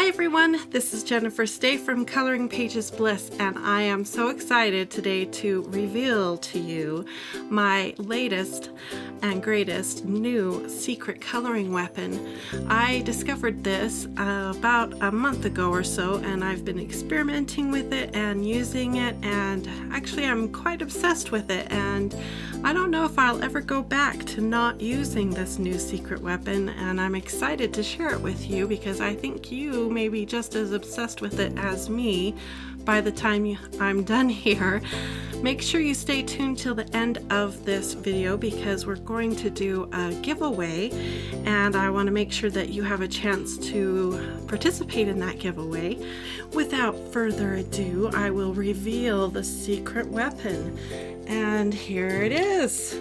Hi everyone, this is Jennifer Stay from Coloring Pages Bliss, and I am so excited today to reveal to you my latest and greatest new secret coloring weapon. I discovered this about a month ago or so, and I've been experimenting with it and using it, and actually I'm quite obsessed with it, and I don't know if I'll ever go back to not using this new secret weapon, and I'm excited to share it with you because I think you may be just as obsessed with it as me by the time I'm done here. Make sure you stay tuned till the end of this video because we're going to do a giveaway, and I want to make sure that you have a chance to participate in that giveaway. Without further ado, I will reveal the secret weapon, and here it is.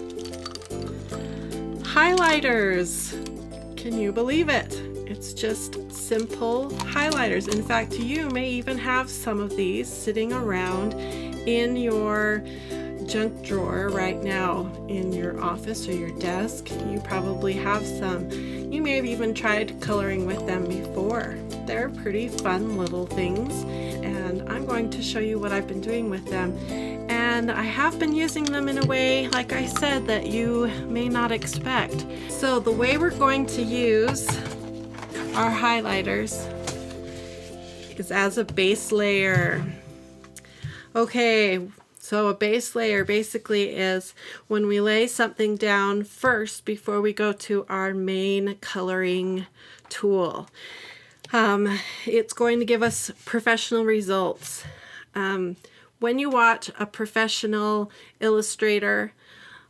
Highlighters! Can you believe it? It's just simple highlighters. In fact, you may even have some of these sitting around in your junk drawer right now in your office or your desk. You probably have some. You may have even tried coloring with them before. They're pretty fun little things, and I'm going to show you what I've been doing with them. And I have been using them in a way, like I said, that you may not expect. So the way we're going to use our highlighters is as a base layer. Okay, so a base layer basically is when we lay something down first before we go to our main coloring tool. It's going to give us professional results. When you watch a professional illustrator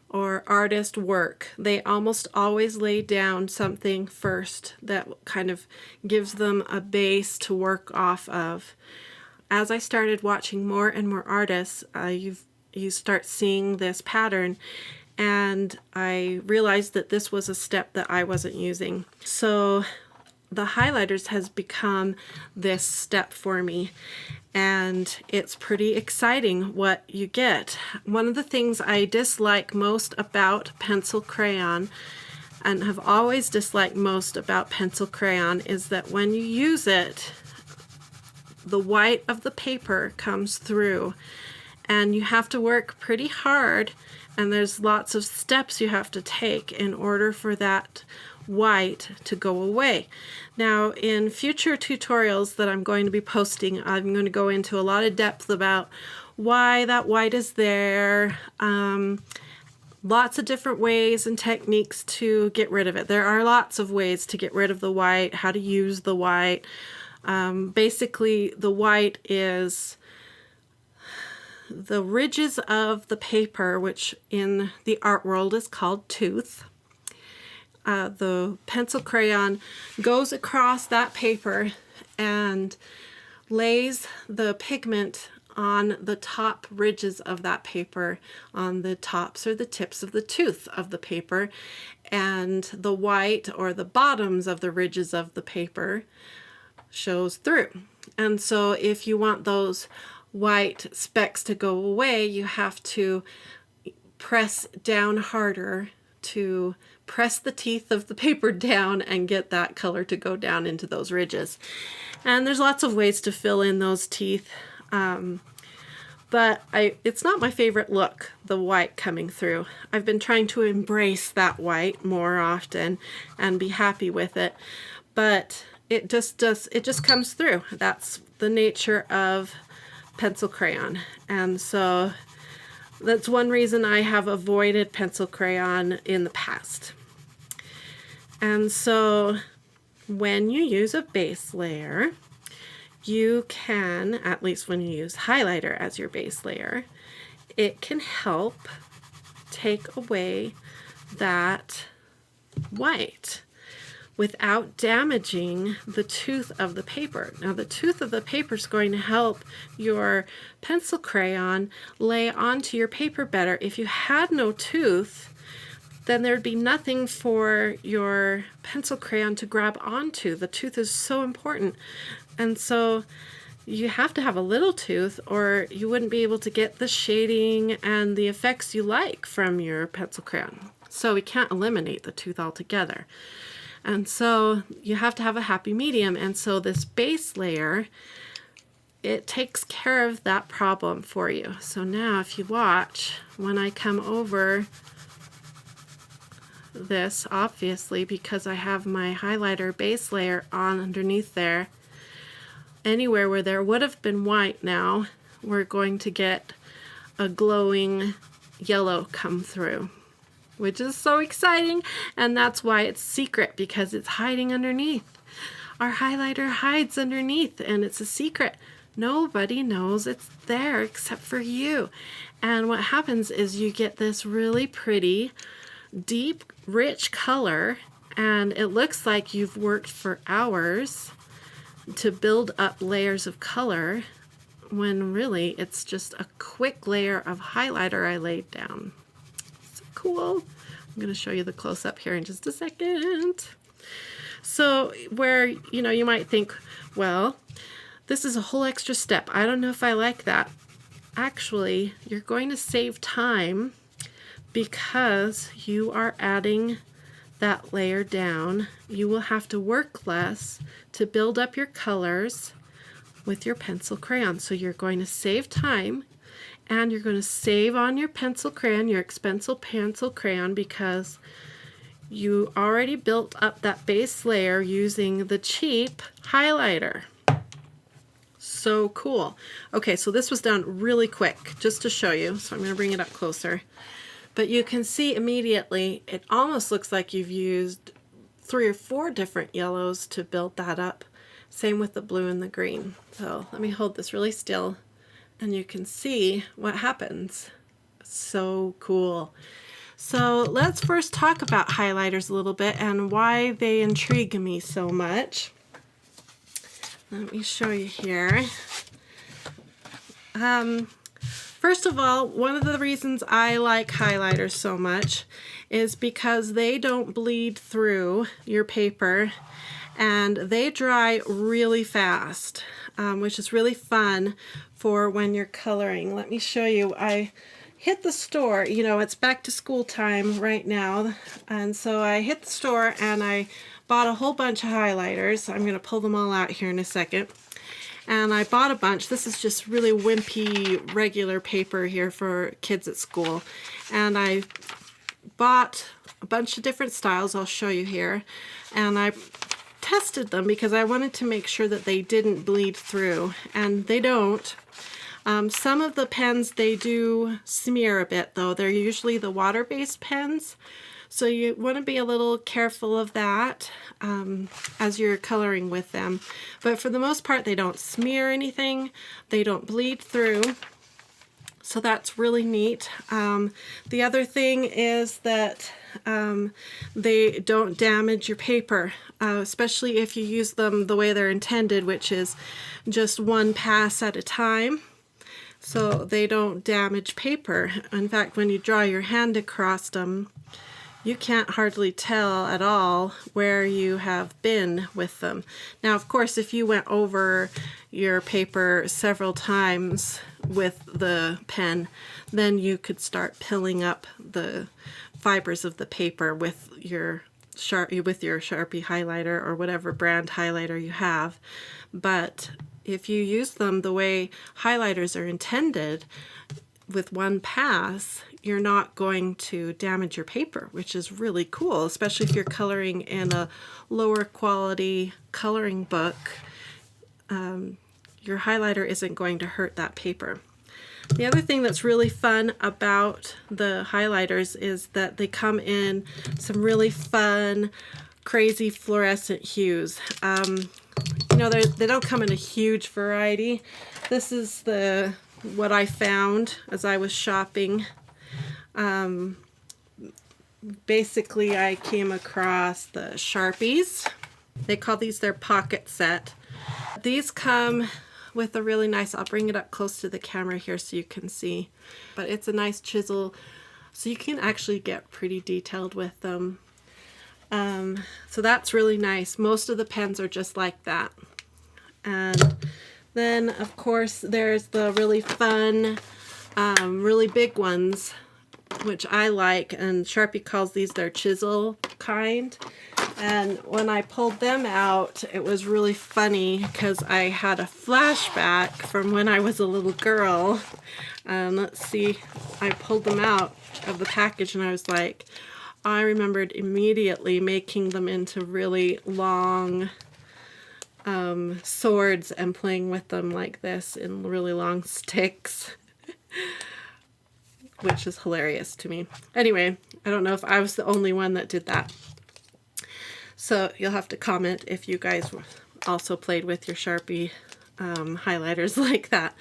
or artist work, they almost always lay down something first that kind of gives them a base to work off of. As I started watching more and more artists, you start seeing this pattern, and I realized that this was a step that I wasn't using. So the highlighters has become this step for me, and it's pretty exciting what you get. One of the things I dislike most about pencil crayon, and have always disliked most about pencil crayon, is that when you use it, the white of the paper comes through, and you have to work pretty hard, and there's lots of steps you have to take in order for that white to go away. Now, in future tutorials that I'm going to be posting, I'm going to go into a lot of depth about why that white is there, lots of different ways and techniques to get rid of it. There are lots of ways to get rid of the white, how to use the white. Basically, the white is the ridges of the paper, which in the art world is called tooth. The pencil crayon goes across that paper and lays the pigment on the top ridges of that paper, on the tops or the tips of the tooth of the paper, and the white or the bottoms of the ridges of the paper shows through. And so if you want those white specks to go away, you have to press down harder to press the teeth of the paper down and get that color to go down into those ridges. And there's lots of ways to fill in those teeth, but it's not my favorite look, the white coming through. I've been trying to embrace that white more often and be happy with it, but it just comes through. That's the nature of pencil crayon, and so that's one reason I have avoided pencil crayon in the past. And so when you use a base layer, you can, at least when you use highlighter as your base layer, it can help take away that white without damaging the tooth of the paper. Now, the tooth of the paper is going to help your pencil crayon lay onto your paper better. If you had no tooth, then there'd be nothing for your pencil crayon to grab onto. The tooth is so important. And so you have to have a little tooth, or you wouldn't be able to get the shading and the effects you like from your pencil crayon. So we can't eliminate the tooth altogether. And so you have to have a happy medium. And so this base layer, it takes care of that problem for you. So now if you watch, when I come over this, obviously because I have my highlighter base layer on underneath there, anywhere where there would have been white, now we're going to get a glowing yellow come through, which is so exciting. And that's why it's secret, because it's hiding underneath. Our highlighter hides underneath, and it's a secret. Nobody knows it's there except for you. And what happens is you get this really pretty, deep, rich color, and it looks like you've worked for hours to build up layers of color, when really it's just a quick layer of highlighter I laid down. So cool. I'm going to show you the close-up here in just a second. So where, you know, you might think, well, this is a whole extra step. I don't know if I like that. Actually, you're going to save time because you are adding that layer down. You will have to work less to build up your colors with your pencil crayon. So you're going to save time, and you're going to save on your pencil crayon, your expensive pencil crayon, because you already built up that base layer using the cheap highlighter. So cool. Okay, so this was done really quick just to show you. So I'm going to bring it up closer. But you can see immediately, it almost looks like you've used 3 or 4 different yellows to build that up. Same with the blue and the green. So let me hold this really still, and you can see what happens. So cool. So let's first talk about highlighters a little bit and why they intrigue me so much. Let me show you here. First of all, one of the reasons I like highlighters so much is because they don't bleed through your paper, and they dry really fast, which is really fun for when you're coloring. Let me show you. I hit the store, you know, it's back to school time right now, and so I hit the store and I bought a whole bunch of highlighters. I'm going to pull them all out here in a second. And I bought a bunch. This is just really wimpy regular paper here for kids at school. And I bought a bunch of different styles I'll show you here. And I tested them because I wanted to make sure that they didn't bleed through. And they don't. Some of the pens, they do smear a bit though. They're usually the water-based pens. So you want to be a little careful of that as you're coloring with them. But for the most part, they don't smear anything. They don't bleed through. So that's really neat. The other thing is that they don't damage your paper, especially if you use them the way they're intended, which is just one pass at a time. So they don't damage paper. In fact, when you draw your hand across them, you can't hardly tell at all where you have been with them. Now, of course, if you went over your paper several times with the pen, then you could start pilling up the fibers of the paper with your Sharpie highlighter or whatever brand highlighter you have. But if you use them the way highlighters are intended, with one pass, you're not going to damage your paper, which is really cool, especially if you're coloring in a lower quality coloring book. Your highlighter isn't going to hurt that paper. The other thing that's really fun about the highlighters is that they come in some really fun, crazy fluorescent hues. You know, they don't come in a huge variety. This is what I found as I was shopping. Basically, I came across the Sharpies. They call these their pocket set. These come with a really nice, I'll bring it up close to the camera here so you can see, but it's a nice chisel, so you can actually get pretty detailed with them. So that's really nice. Most of the pens are just like that. And then, of course, there's the really fun, really big ones, which I like, and Sharpie calls these their chisel kind. And when I pulled them out, it was really funny because I had a flashback from when I was a little girl. Let's see, I pulled them out of the package and I was like, I remembered immediately making them into really long swords and playing with them like this in really long sticks. Which is hilarious to me. Anyway, I don't know if I was the only one that did that. So you'll have to comment if you guys also played with your Sharpie highlighters like that.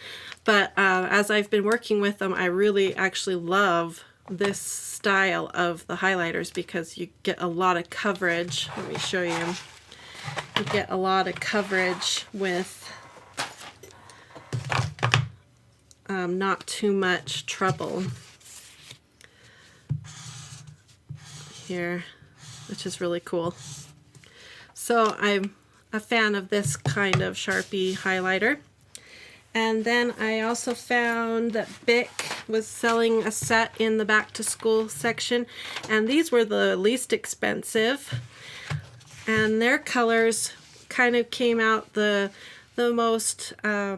But as I've been working with them, I really actually love this style of the highlighters because you get a lot of coverage. Let me show you. You get a lot of coverage with not too much trouble here, which is really cool. So I'm a fan of this kind of Sharpie highlighter. And then I also found that Bic was selling a set in the back to school section, and these were the least expensive, and their colors kind of came out the most I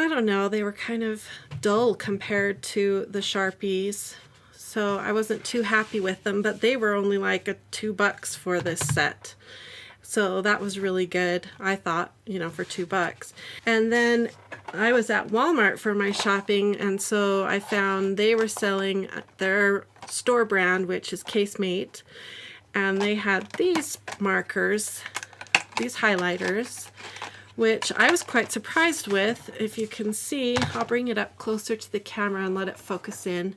don't know, they were kind of dull compared to the Sharpies. So I wasn't too happy with them, but they were only like $2 for this set. So that was really good, I thought, you know, for $2. And then I was at Walmart for my shopping, and so I found they were selling their store brand, which is Casemate, and they had these markers, these highlighters, which I was quite surprised with. If you can see, I'll bring it up closer to the camera and let it focus in.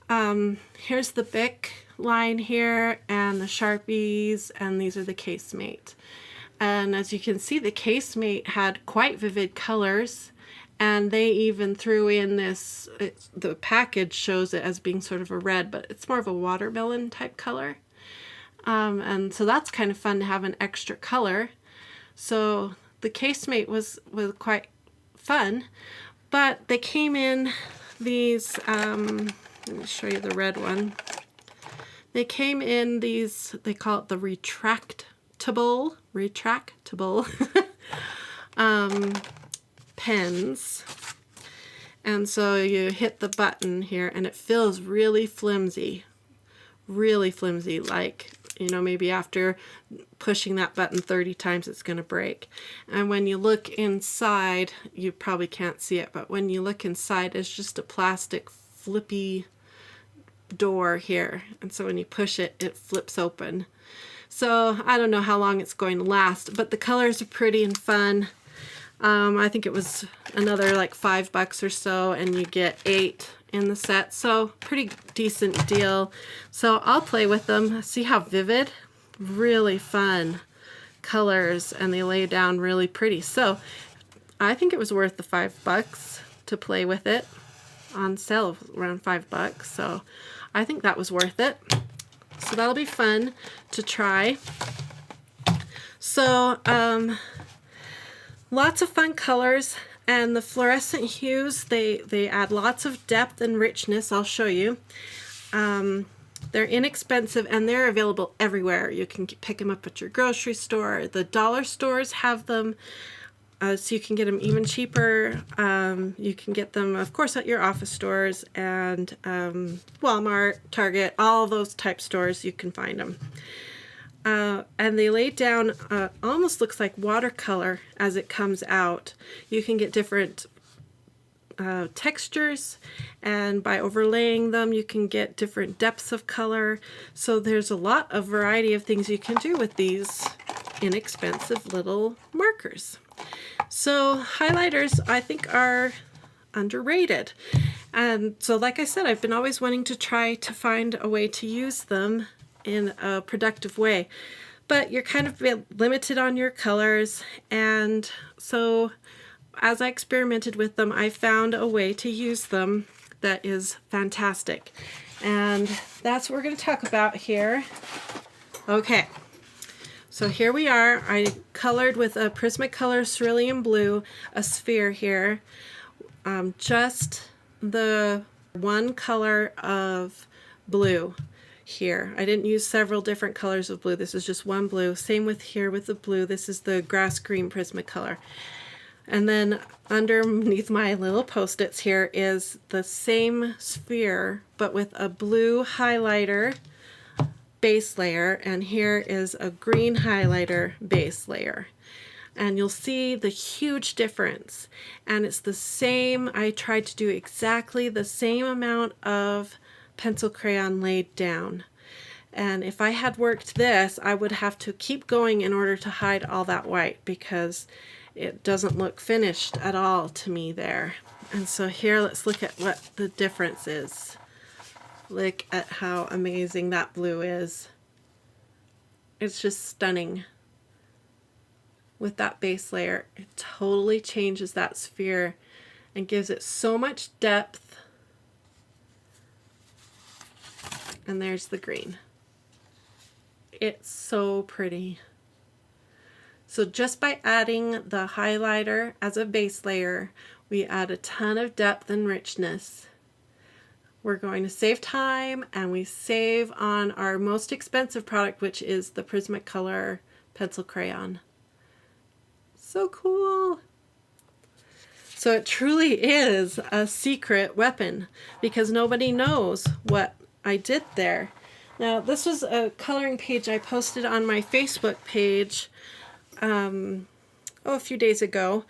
Here's the Bic line here and the Sharpies, and these are the Casemate. And as you can see, the Casemate had quite vivid colors, and they even threw in this, the package shows it as being sort of a red, but it's more of a watermelon type color. And so that's kind of fun to have an extra color. So the Casemate was quite fun, but they came in these, let me show you the red one. They came in these, they call it the retractable pens. And so you hit the button here and it feels really flimsy, like, you know, maybe after pushing that button 30 times it's going to break. And when you look inside, you probably can't see it, but when you look inside, it's just a plastic flippy door here, and so when you push it, it flips open. So I don't know how long it's going to last, but the colors are pretty and fun. I think it was another like $5 or so, and you get 8 in the set, so pretty decent deal. So I'll play with them, see how vivid, really fun colors, and they lay down really pretty. So I think it was worth the $5 to play with it, on sale around $5, so I think that was worth it. So that'll be fun to try. So lots of fun colors, and the fluorescent hues, they add lots of depth and richness. I'll show you. They're inexpensive and they're available everywhere. You can pick them up at your grocery store. The dollar stores have them. So you can get them even cheaper. You can get them, of course, at your office stores and Walmart, Target, all those type stores, you can find them. And they lay down, almost looks like watercolor as it comes out. You can get different textures, and by overlaying them you can get different depths of color. So there's a lot of variety of things you can do with these inexpensive little markers. So highlighters, I think, are underrated. And so like I said, I've been always wanting to try to find a way to use them in a productive way. But you're kind of limited on your colors, and so as I experimented with them, I found a way to use them that is fantastic. And that's what we're going to talk about here. Okay. So here we are. I colored with a Prismacolor Cerulean Blue a sphere here. Just the one color of blue. here. I didn't use several different colors of blue. This is just one blue. Same with here with the blue. This is the grass green Prismacolor. And then underneath my little post-its here is the same sphere, but with a blue highlighter base layer, and here is a green highlighter base layer. And you'll see the huge difference. And it's the same, I tried to do exactly the same amount of pencil crayon laid down. And if I had worked this, I would have to keep going in order to hide all that white, because it doesn't look finished at all to me there. And so here, let's look at what the difference is. Look at how amazing that blue is. It's just stunning. With that base layer, it totally changes that sphere and gives it so much depth. And there's the green. It's so pretty. So just by adding the highlighter as a base layer, we add a ton of depth and richness. We're going to save time, and we save on our most expensive product, which is the Prismacolor pencil crayon. So cool. So it truly is a secret weapon, because nobody knows what I did there. Now, this was a coloring page I posted on my Facebook page a few days ago,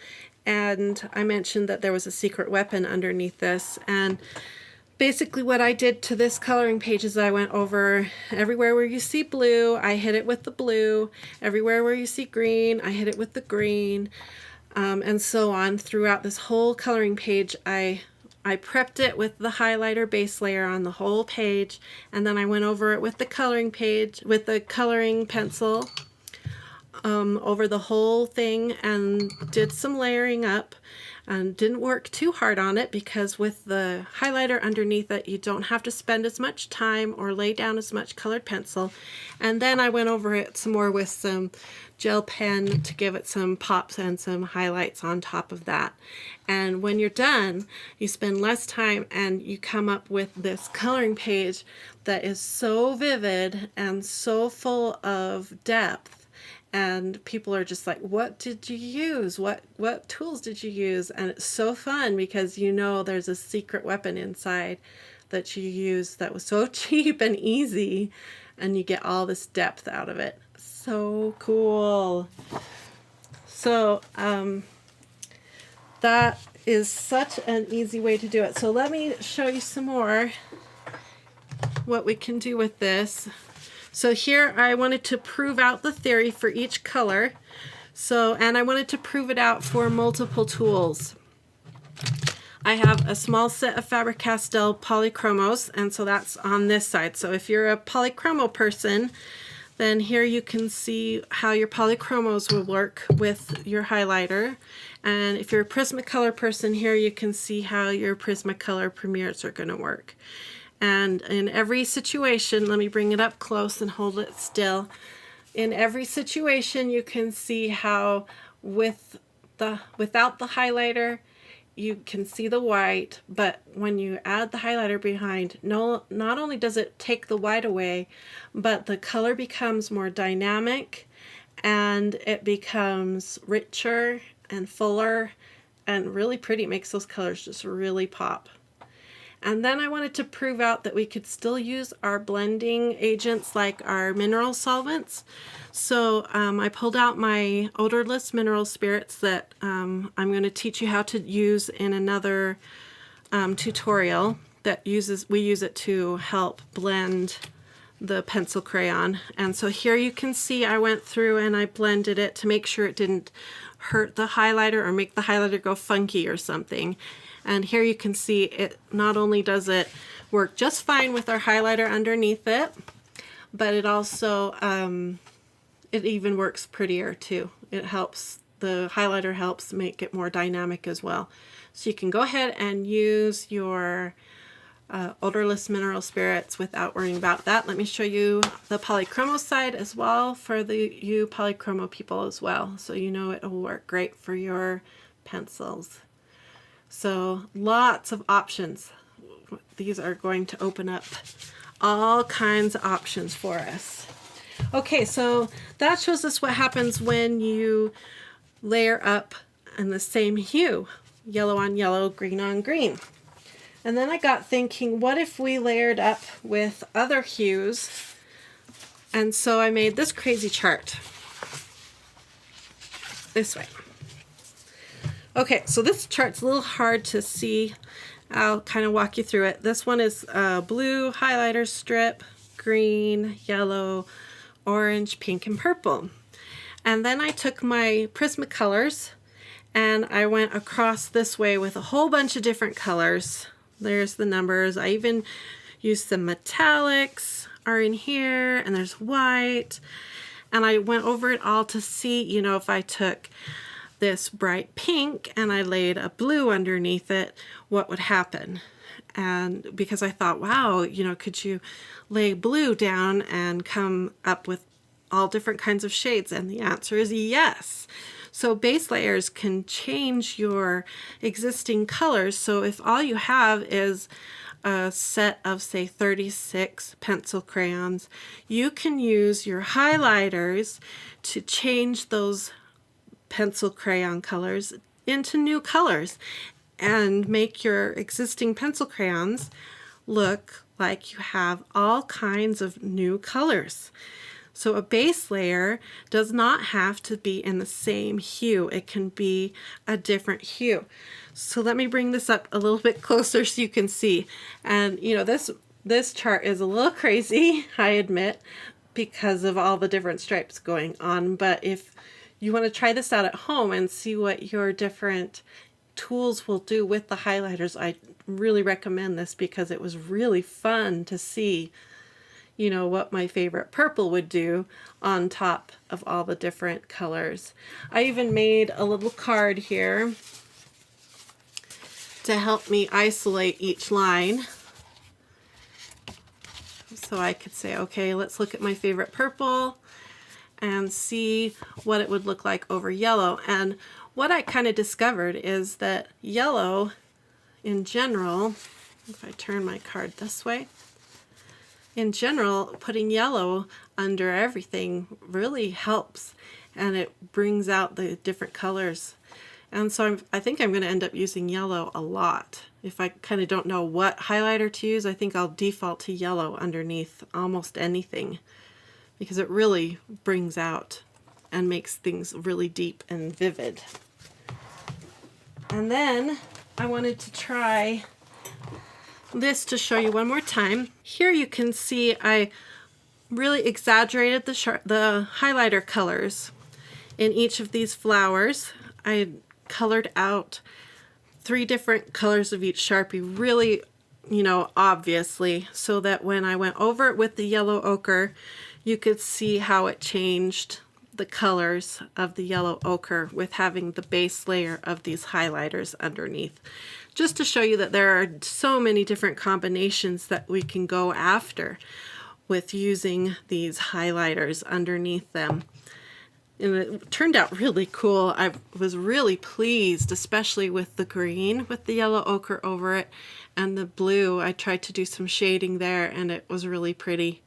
and I mentioned that there was a secret weapon underneath this. And basically what I did to this coloring page is I went over everywhere where you see blue, I hit it with the blue. Everywhere where you see green, I hit it with the green, and so on. Throughout this whole coloring page, I prepped it with the highlighter base layer on the whole page, and then I went over it with the coloring page, with the coloring pencil, over the whole thing, and did some layering up. And didn't work too hard on it, because with the highlighter underneath it, you don't have to spend as much time or lay down as much colored pencil. And then I went over it some more with some gel pen to give it some pops and some highlights on top of that. And when you're done, you spend less time and you come up with this coloring page that is so vivid and so full of depth. And people are just like, what did you use? What tools did you use? And it's so fun, because you know there's a secret weapon inside that you use that was so cheap and easy, and you get all this depth out of it. So cool. So that is such an easy way to do it. So let me show you some more what we can do with this. So here I wanted to prove out the theory for each color. And I wanted to prove it out for multiple tools. I have a small set of Faber-Castell polychromos, and so that's on this side. So if you're a polychromo person, then here you can see how your polychromos will work with your highlighter. And if you're a Prismacolor person, here you can see how your Prismacolor premieres are going to work. And in every situation, let me bring it up close and hold it still. In every situation, you can see how without the highlighter, you can see the white, but when you add the highlighter behind, not only does it take the white away, but the color becomes more dynamic, and it becomes richer and fuller and really pretty. It makes those colors just really pop. And then I wanted to prove out that we could still use our blending agents like our mineral solvents. So I pulled out my odorless mineral spirits that I'm going to teach you how to use in another tutorial that we use it to help blend the pencil crayon. And so here you can see I went through and I blended it to make sure it didn't hurt the highlighter or make the highlighter go funky or something. And here you can see it not only does it work just fine with our highlighter underneath it, but it also, it even works prettier too. It helps, the highlighter helps make it more dynamic as well. So you can go ahead and use your odorless mineral spirits without worrying about that. Let me show you the polychromo side as well for you polychromo people as well, so you know it will work great for your pencils. So lots of options. These are going to open up all kinds of options for us. Okay, so that shows us what happens when you layer up in the same hue, yellow on yellow, green on green. And then I got thinking, what if we layered up with other hues? And so I made this crazy chart. This way. Okay, so this chart's a little hard to see. I'll kind of walk you through it. This one is blue highlighter strip, green, yellow, orange, pink, and purple. And then I took my Prismacolors and I went across this way with a whole bunch of different colors. There's the numbers. I even used some metallics are in here, and there's white. And I went over it all to see, you know, if I took this bright pink and I laid a blue underneath it, what would happen? And because I thought, wow, you know, could you lay blue down and come up with all different kinds of shades? And the answer is yes. So base layers can change your existing colors. So if all you have is a set of, say, 36 pencil crayons, you can use your highlighters to change those pencil crayon colors into new colors and make your existing pencil crayons look like you have all kinds of new colors. So a base layer does not have to be in the same hue. It can be a different hue. So let me bring this up a little bit closer so you can see. And you know, this chart is a little crazy, I admit, because of all the different stripes going on. But if you want to try this out at home and see what your different tools will do with the highlighters, I really recommend this because it was really fun to see, you know, what my favorite purple would do on top of all the different colors. I even made a little card here to help me isolate each line. So I could say, okay, let's look at my favorite purple and see what it would look like over yellow. And what I kind of discovered is that yellow in general, if I turn my card this way, in general, putting yellow under everything really helps, and it brings out the different colors. And so I think I'm going to end up using yellow a lot. If I kind of don't know what highlighter to use, I think I'll default to yellow underneath almost anything, because it really brings out and makes things really deep and vivid. And then I wanted to try this to show you one more time. Here you can see I really exaggerated the highlighter colors in each of these flowers. I colored out 3 different colors of each Sharpie really, you know, obviously, so that when I went over it with the yellow ochre, you could see how it changed the colors of the yellow ochre with having the base layer of these highlighters underneath. Just to show you that there are so many different combinations that we can go after with using these highlighters underneath them. And it turned out really cool. I was really pleased, especially with the green with the yellow ochre over it, and the blue. I tried to do some shading there and it was really pretty.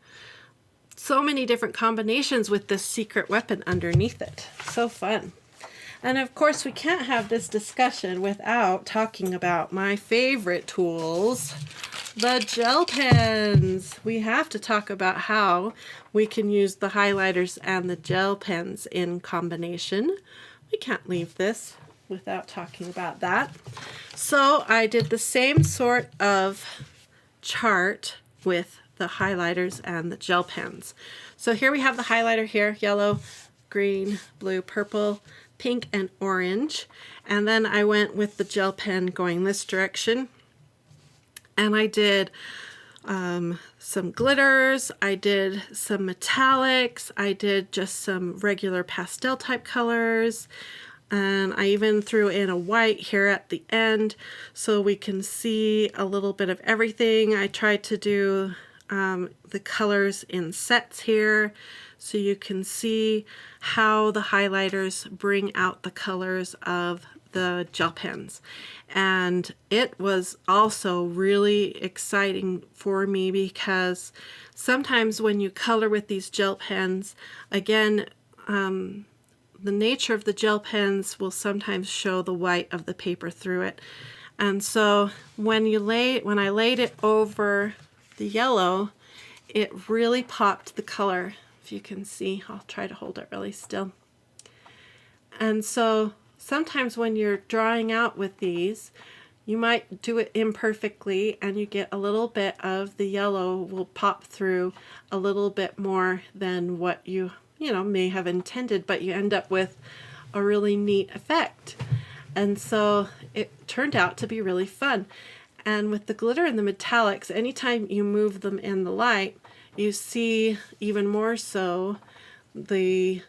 So many different combinations with this secret weapon underneath it. So fun. And of course, we can't have this discussion without talking about my favorite tools, the gel pens. We have to talk about how we can use the highlighters and the gel pens in combination. We can't leave this without talking about that. So I did the same sort of chart with the highlighters and the gel pens. So here we have the highlighter here, yellow, green, blue, purple, pink, and orange. And then I went with the gel pen going this direction. And I did some glitters, I did some metallics, I did just some regular pastel type colors, and I even threw in a white here at the end so we can see a little bit of everything. I tried to do the colors in sets here so you can see how the highlighters bring out the colors of the gel pens. And it was also really exciting for me because sometimes when you color with these gel pens, again, the nature of the gel pens will sometimes show the white of the paper through it. And so when I laid it over the yellow, it really popped the color. If you can see, I'll try to hold it really still. And so sometimes when you're drawing out with these, you might do it imperfectly and you get a little bit of the yellow will pop through a little bit more than what you may have intended, but you end up with a really neat effect. And so it turned out to be really fun. And with the glitter and the metallics, anytime you move them in the light, you see even more so the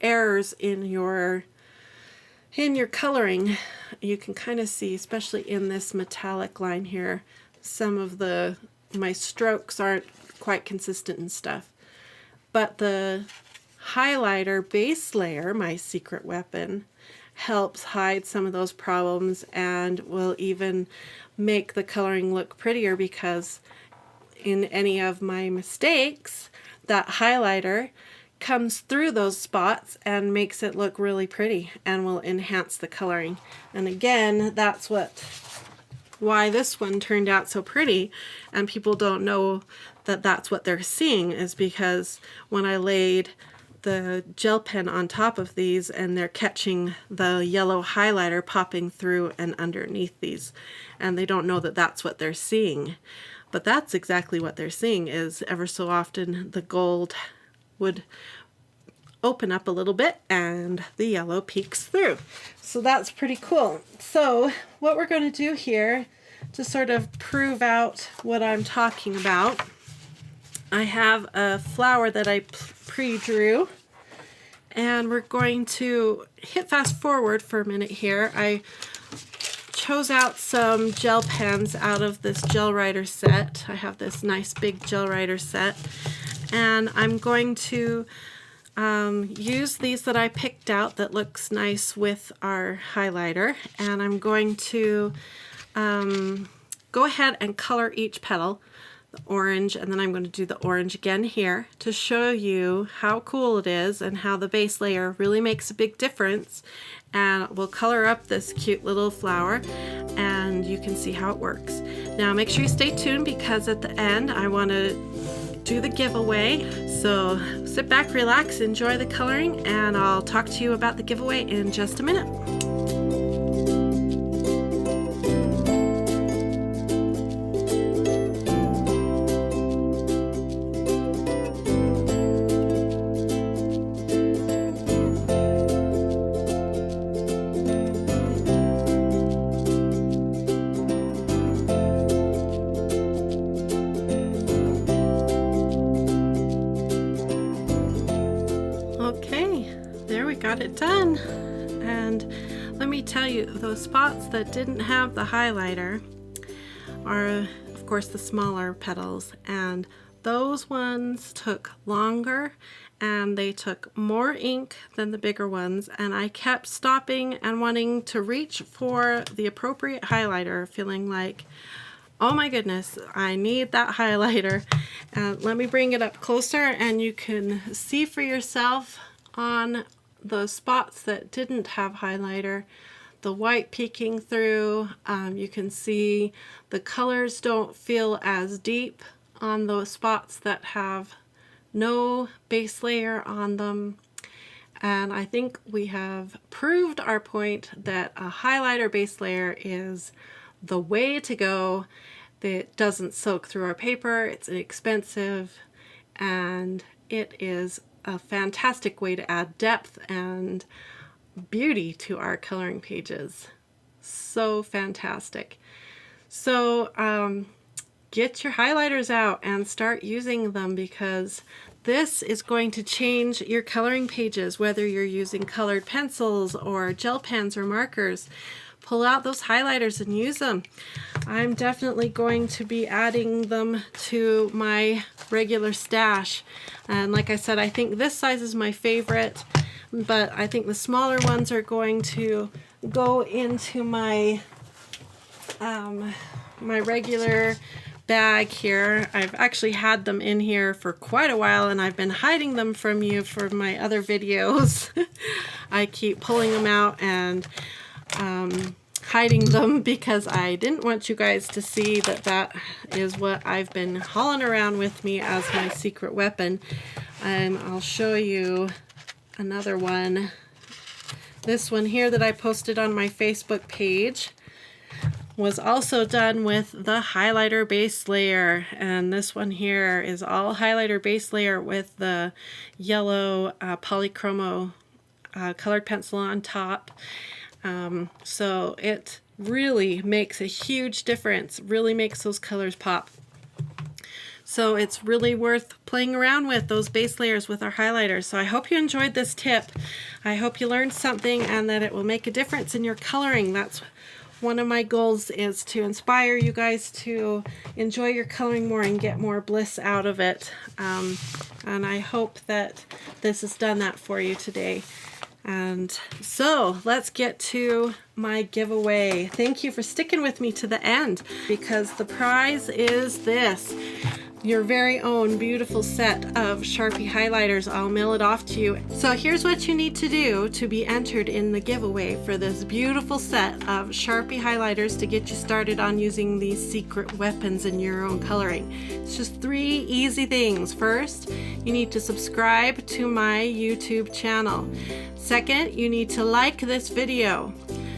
errors in your coloring. You can kind of see, especially in this metallic line here, some of my strokes aren't quite consistent and stuff. But the highlighter base layer, my secret weapon, helps hide some of those problems and will even make the coloring look prettier, because in any of my mistakes, that highlighter comes through those spots and makes it look really pretty and will enhance the coloring. And again, that's why this one turned out so pretty, and people don't know that that's what they're seeing, is because when I laid the gel pen on top of these and they're catching the yellow highlighter popping through and underneath these, and they don't know that that's what they're seeing. But that's exactly what they're seeing, is ever so often the gold would open up a little bit and the yellow peeks through. So that's pretty cool. So what we're going to do here to sort of prove out what I'm talking about, I have a flower that I pre-drew, and we're going to hit fast forward for a minute here. I chose out some gel pens out of this gel writer set. I have this nice big gel writer set, and I'm going to use these that I picked out that looks nice with our highlighter, and I'm going to go ahead and color each petal the orange, and then I'm going to do the orange again here to show you how cool it is and how the base layer really makes a big difference. And we'll color up this cute little flower and you can see how it works. Now make sure you stay tuned, because at the end I want to do the giveaway. So sit back, relax, enjoy the coloring, and I'll talk to you about the giveaway in just a minute. Got it done. And let me tell you, those spots that didn't have the highlighter are of course the smaller petals, and those ones took longer and they took more ink than the bigger ones, and I kept stopping and wanting to reach for the appropriate highlighter, feeling like, oh my goodness, I need that highlighter. Let me bring it up closer and you can see for yourself on the spots that didn't have highlighter, the white peeking through. You can see the colors don't feel as deep on those spots that have no base layer on them. And I think we have proved our point that a highlighter base layer is the way to go. It doesn't soak through our paper, it's inexpensive, and it is a fantastic way to add depth and beauty to our coloring pages. So fantastic. So get your highlighters out and start using them, because this is going to change your coloring pages, whether you're using colored pencils or gel pens or markers. pull out those highlighters and use them. I'm definitely going to be adding them to my regular stash. And like I said, I think this size is my favorite, but I think the smaller ones are going to go into my my regular bag here. I've actually had them in here for quite a while, and I've been hiding them from you for my other videos. I keep pulling them out and hiding them because I didn't want you guys to see that that is what I've been hauling around with me as my secret weapon. And I'll show you another one. This one here that I posted on my Facebook page was also done with the highlighter base layer, and this one here is all highlighter base layer with the yellow polychromo colored pencil on top. So it really makes a huge difference, really makes those colors pop. So it's really worth playing around with those base layers with our highlighters. So I hope you enjoyed this tip. I hope you learned something and that it will make a difference in your coloring. That's one of my goals, is to inspire you guys to enjoy your coloring more and get more bliss out of it. And I hope that this has done that for you today. And so let's get to my giveaway. Thank you for sticking with me to the end, because the prize is this, your very own beautiful set of Sharpie highlighters. I'll mail it off to you. So here's what you need to do to be entered in the giveaway for this beautiful set of Sharpie highlighters to get you started on using these secret weapons in your own coloring. It's just 3 easy things. First, you need to subscribe to my YouTube channel. Second, you need to like this video.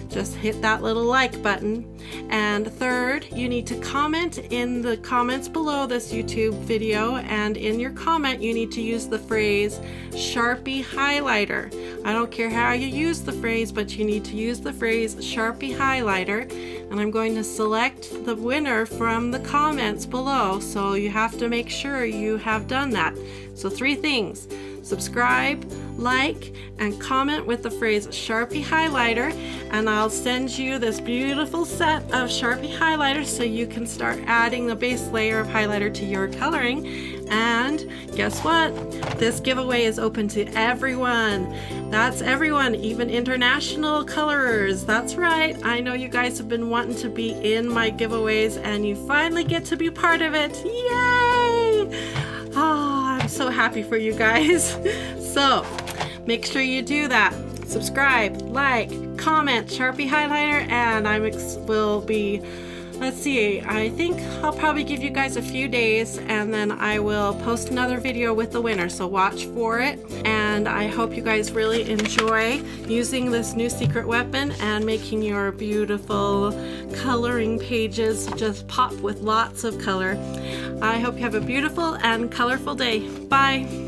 Just hit that little like button. And third, you need to comment in the comments below this YouTube video, and in your comment you need to use the phrase Sharpie highlighter. I don't care how you use the phrase, but you need to use the phrase Sharpie highlighter, and I'm going to select the winner from the comments below, so you have to make sure you have done that. So 3 things: subscribe, like, and comment with the phrase Sharpie highlighter, and I'll send you this beautiful set of Sharpie highlighters so you can start adding the base layer of highlighter to your coloring. And guess what? This giveaway is open to everyone. That's everyone, even international colorers. That's right. I know you guys have been wanting to be in my giveaways, and you finally get to be part of it. Yay! Oh, I'm so happy for you guys. So make sure you do that. Subscribe, like, comment, Sharpie highlighter, and I will be, let's see, I think I'll probably give you guys a few days, and then I will post another video with the winner, so watch for it. And I hope you guys really enjoy using this new secret weapon and making your beautiful coloring pages just pop with lots of color. I hope you have a beautiful and colorful day. Bye!